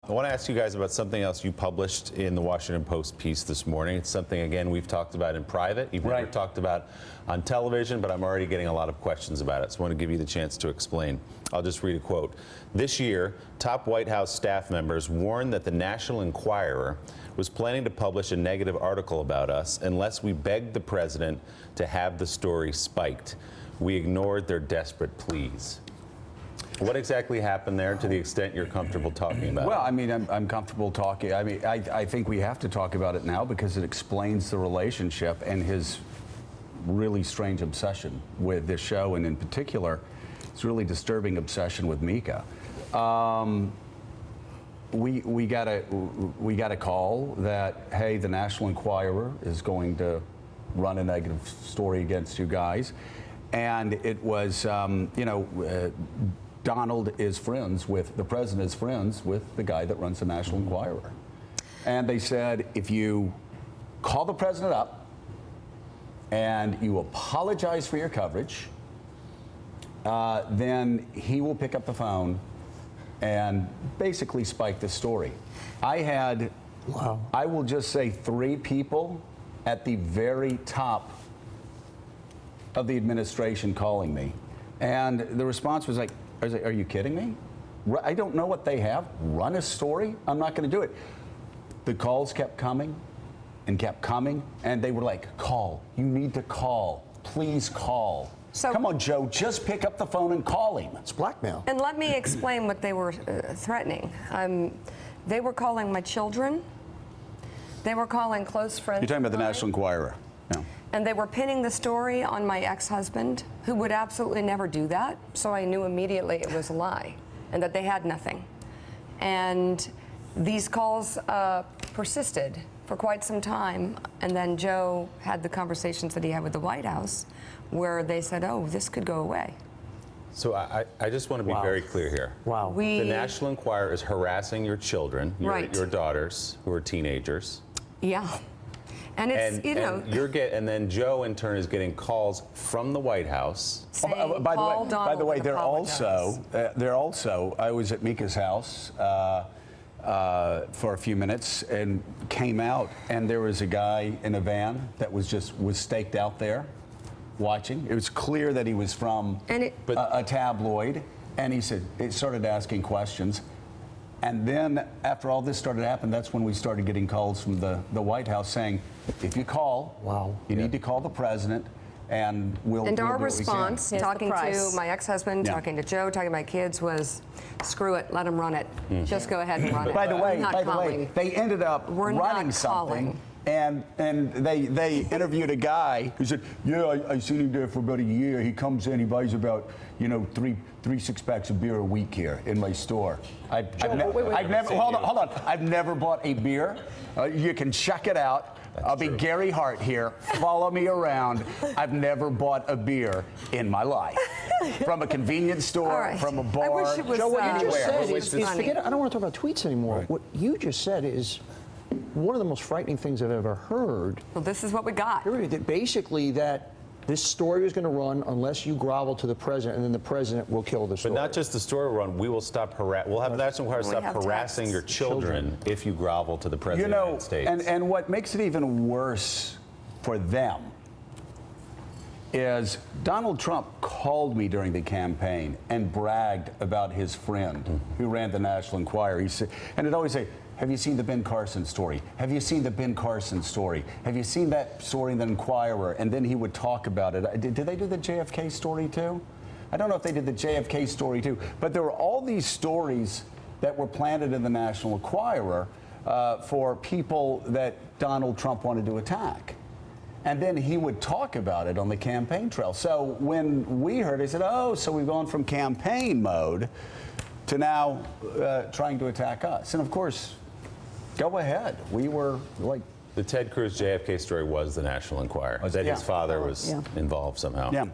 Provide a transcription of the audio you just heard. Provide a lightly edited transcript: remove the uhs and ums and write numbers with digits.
I want to ask you guys about something else you published in the Washington Post piece this morning. It's something, again, we've talked about in private. You've never talked about on television, but I'm already getting a lot of questions about it, so I want to give you the chance to explain. I'll just read a quote. This year, top White House staff members warned that the National Enquirer was planning to publish a negative article about us unless we begged the president to have the story spiked. We ignored their desperate pleas. What exactly happened there, to the extent you're comfortable talking about it? Well, I mean, I'm comfortable talking. I mean, I think we have to talk about it now because it explains the relationship and his really strange obsession with this show, and in particular, his really disturbing obsession with Mika. We got a call that, hey, the National Enquirer is going to run a negative story against you guys, and it was, Donald is friends with, the president is friends with the guy that runs the National Enquirer. And they said, if you call the president up and you apologize for your coverage, then he will pick up the phone and basically spike the story. I had, I will just say, 3 people at the very top of the administration calling me. And the response was like, are you kidding me? I don't know what they have. Run a story? I'm not going to do it. The calls kept coming and kept coming, and they were like, call. You need to call. Please call. So, come on, Joe, just pick up the phone and call him. It's blackmail. And let me explain what they were threatening. They were calling my children. They were calling close friends. You're talking about the National Enquirer. Yeah. And they were pinning the story on my ex-husband, who would absolutely never do that. So I knew immediately it was a lie and that they had nothing. And these calls persisted for quite some time. And then Joe had the conversations that he had with the White House where they said, oh, this could go away. So I just want to be very clear here. Wow. The National Enquirer is harassing your children, your daughters, who are teenagers. Yeah. And it's, and then Joe in turn is getting calls from the White House. By the way, they're also, I was at Mika's house for a few minutes and came out, and there was a guy in a van that was staked out there watching. It was clear that he was from a tabloid, and he started asking questions. And then after all this started happening, that's when we started getting calls from the White House saying, if you call, you need to call the president, and we'll And do our what we response, can. talking to my ex-husband, talking to Joe, talking to my kids, was, screw it, let them run it. Just go ahead and run it. By the way, they ended up running something. And they interviewed a guy who said, yeah, I seen him there for about a year. He comes in, he buys about, three 6-packs of beer a week here in my store. I've never bought a beer. You can check it out. I'll be Gary Hart here. Follow me around. I've never bought a beer in my life. From a convenience store, from a bar. I wish it was, Joe, what you just said is funny. I don't want to talk about tweets anymore. Right. What you just said is one of the most frightening things I've ever heard. Well, this is what we got. Basically, that this story is going to run unless you grovel to the president, and then the president will kill the story. But not just the story run. We will stop we'll have the National Enquirer stop harassing your children if you grovel to the president of the United States. And what makes it even worse for them is Donald Trump called me during the campaign and bragged about his friend who ran the National Enquirer. He said, and it'd always say, have you seen the Ben Carson story? Have you seen the Ben Carson story? Have you seen that story in the Enquirer? And then he would talk about it. Did they do the JFK story too? I don't know if they did the JFK story too, but there were all these stories that were planted in the National Enquirer for people that Donald Trump wanted to attack. And then he would talk about it on the campaign trail. So when we heard, he said, oh, so we've gone from campaign mode to now trying to attack us. And of course, go ahead. We were like... The Ted Cruz JFK story was the National Enquirer. That his father was involved somehow. Yeah.